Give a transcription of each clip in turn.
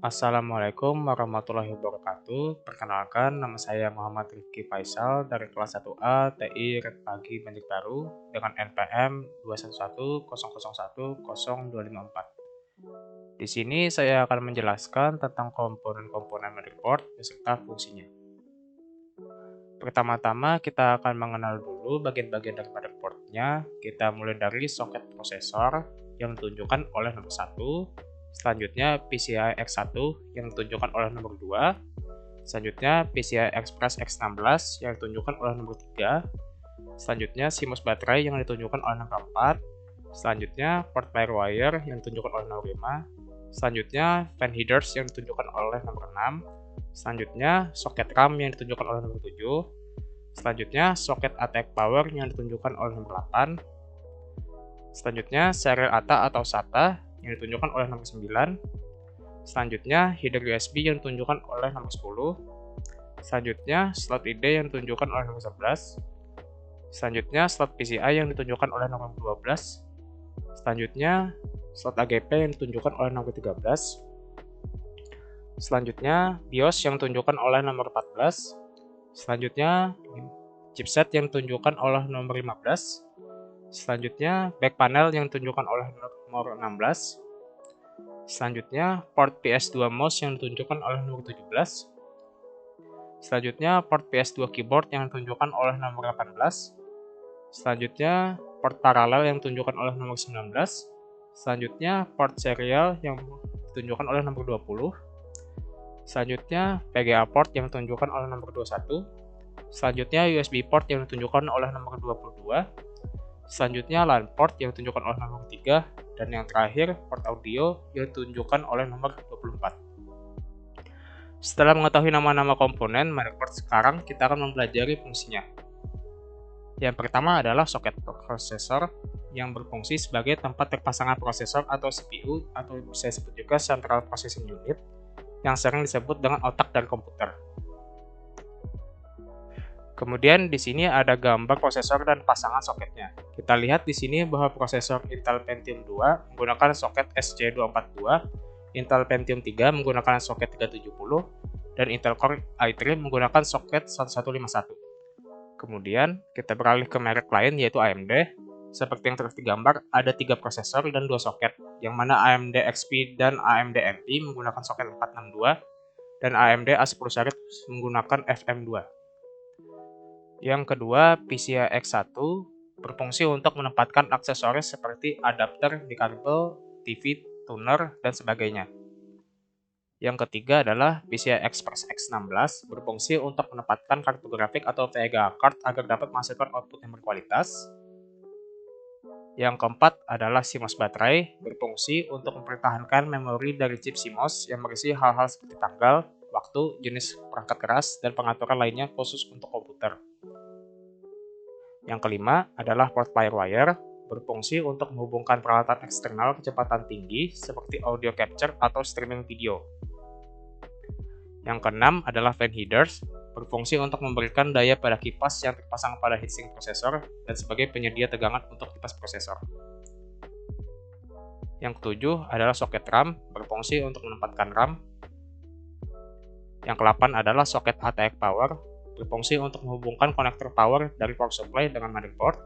Assalamualaikum warahmatullahi wabarakatuh. Perkenalkan, nama saya Muhammad Rifki Faisal dari kelas 1A TI Red Pagi Banjar Baru dengan NPM 21100100254. Di sini saya akan menjelaskan tentang komponen-komponen motherboard beserta fungsinya. Pertama-tama kita akan mengenal dulu bagian-bagian dari motherboardnya. Kita mulai dari soket prosesor yang ditunjukkan oleh nomor 1. Selanjutnya PCI X1 yang ditunjukkan oleh nomor 2. Selanjutnya PCI Express X16 yang ditunjukkan oleh nomor 3. Selanjutnya CMOS baterai yang ditunjukkan oleh nomor 4. Selanjutnya port firewire yang ditunjukkan oleh nomor 5. Selanjutnya fan headers yang ditunjukkan oleh nomor 6. Selanjutnya soket RAM yang ditunjukkan oleh nomor 7. Selanjutnya soket ATX power yang ditunjukkan oleh nomor 8. Selanjutnya serial ATA atau SATA yang ditunjukkan oleh nomor 9. Selanjutnya header USB yang ditunjukkan oleh nomor 10. Selanjutnya slot ID yang ditunjukkan oleh nomor 11. Selanjutnya slot PCI yang ditunjukkan oleh nomor 12. Selanjutnya slot AGP yang ditunjukkan oleh nomor 13. Selanjutnya BIOS yang ditunjukkan oleh nomor 14. Selanjutnya chipset yang ditunjukkan oleh nomor 15. Selanjutnya back panel yang ditunjukkan oleh nomor 16. Selanjutnya port PS2 mouse yang ditunjukkan oleh nomor 17. Selanjutnya port PS2 keyboard yang ditunjukkan oleh nomor 18. Selanjutnya port paralel yang ditunjukkan oleh nomor 19. Selanjutnya port serial yang ditunjukkan oleh nomor 20. Selanjutnya PGA port yang ditunjukkan oleh nomor 21. Selanjutnya USB port yang ditunjukkan oleh nomor 22. Selanjutnya LAN port yang ditunjukkan oleh nomor 3. Dan yang terakhir port audio yang ditunjukkan oleh nomor 24. Setelah mengetahui nama-nama komponen motherboard, sekarang kita akan mempelajari fungsinya. Yang pertama adalah soket prosesor yang berfungsi sebagai tempat terpasangnya prosesor atau CPU atau bisa disebut juga Central Processing Unit yang sering disebut dengan otak dari komputer. Kemudian di sini ada gambar prosesor dan pasangan soketnya. Kita lihat di sini bahwa prosesor Intel Pentium 2 menggunakan soket SC242, Intel Pentium 3 menggunakan soket 370, dan Intel Core i3 menggunakan soket 1151. Kemudian kita beralih ke merek lain yaitu AMD. Seperti yang terus digambar, ada 3 prosesor dan 2 soket, yang mana AMD XP dan AMD MP menggunakan soket 462, dan AMD A10 series menggunakan FM2. Yang kedua, PCI X1 berfungsi untuk menempatkan aksesoris seperti adapter di kabel, TV, tuner, dan sebagainya. Yang ketiga adalah PCI Express X16 berfungsi untuk menempatkan kartu grafik atau VGA card agar dapat menghasilkan output yang berkualitas. Yang keempat adalah CMOS baterai berfungsi untuk mempertahankan memori dari chip CMOS yang berisi hal-hal seperti tanggal, waktu, jenis perangkat keras, dan pengaturan lainnya khusus untuk komputer. Yang kelima adalah port firewire, berfungsi untuk menghubungkan peralatan eksternal kecepatan tinggi seperti audio capture atau streaming video. Yang keenam adalah fan headers, berfungsi untuk memberikan daya pada kipas yang terpasang pada heatsink prosesor dan sebagai penyedia tegangan untuk kipas prosesor. Yang ketujuh adalah soket RAM, berfungsi untuk menempatkan RAM. Yang ke-8 adalah soket ATX power, berfungsi untuk menghubungkan konektor power dari power supply dengan motherboard.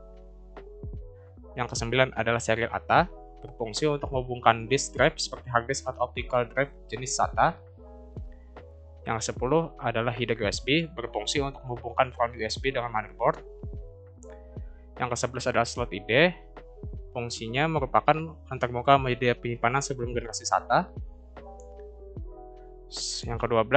Yang ke-9 adalah serial ATA, berfungsi untuk menghubungkan disk drive seperti hard disk atau optical drive jenis SATA. Yang ke-10 adalah header USB, berfungsi untuk menghubungkan front USB dengan motherboard. Yang ke-11 adalah slot ID, fungsinya merupakan antarmuka media penyimpanan sebelum generasi SATA. Yang ke-12,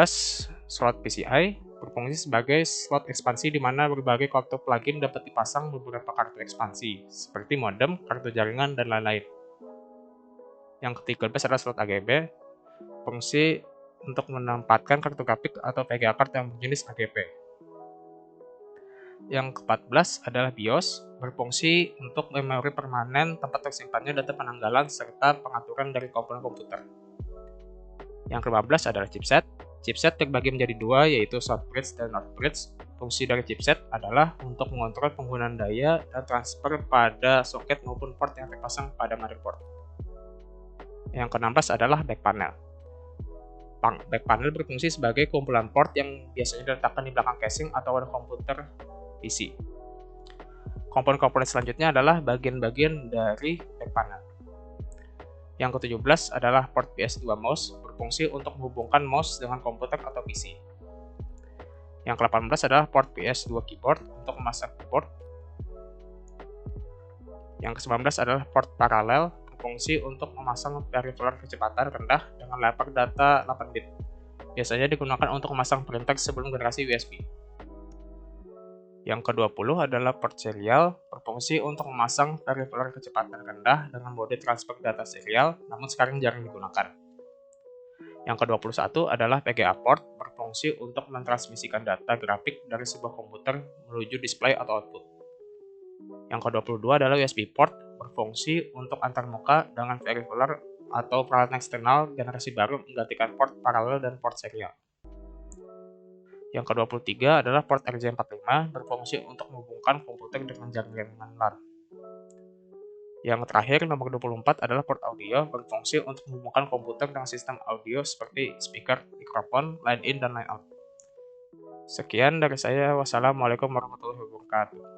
slot PCI, berfungsi sebagai slot ekspansi di mana berbagai kartu plugin dapat dipasang beberapa kartu ekspansi, seperti modem, kartu jaringan, dan lain-lain. Yang ke-13 adalah slot AGB, fungsi untuk menempatkan kartu grafik atau VGA card yang berjenis AGP. Yang ke-14 adalah BIOS, berfungsi untuk memori permanen, tempat tersimpannya data penanggalan, serta pengaturan dari komponen komputer. Yang ke-15 adalah chipset. Chipset terbagi menjadi dua, yaitu South Bridge dan North Bridge. Fungsi dari chipset adalah untuk mengontrol penggunaan daya dan transfer pada soket maupun port yang terpasang pada motherboard. Yang ke-16 adalah back panel. Back panel berfungsi sebagai kumpulan port yang biasanya diletakkan di belakang casing atau pada komputer PC. Komponen-komponen selanjutnya adalah bagian-bagian dari back panel. Yang ke-17 adalah port PS2 mouse, berfungsi untuk menghubungkan mouse dengan komputer atau PC. Yang ke-18 adalah port PS2 keyboard untuk memasang keyboard. Yang ke-19 adalah port paralel, berfungsi untuk memasang peripheral kecepatan rendah dengan lepak data 8 bit. Biasanya digunakan untuk memasang printer sebelum generasi USB. Yang ke-20 adalah port serial, berfungsi untuk memasang peripheral kecepatan rendah dengan mode transfer data serial, namun sekarang jarang digunakan. Yang ke-21 adalah PGA port, berfungsi untuk mentransmisikan data grafik dari sebuah komputer menuju display atau output. Yang ke-22 adalah USB port, berfungsi untuk antarmuka dengan peripheral atau peralatan eksternal generasi baru menggantikan port paralel dan port serial. Yang ke-23 adalah port RJ45, berfungsi untuk menghubungkan komputer dengan jaringan LAN. Yang terakhir, nomor 24 adalah port audio, berfungsi untuk menghubungkan komputer dengan sistem audio seperti speaker, mikrofon, line in, dan line out. Sekian dari saya. Wassalamualaikum warahmatullahi wabarakatuh.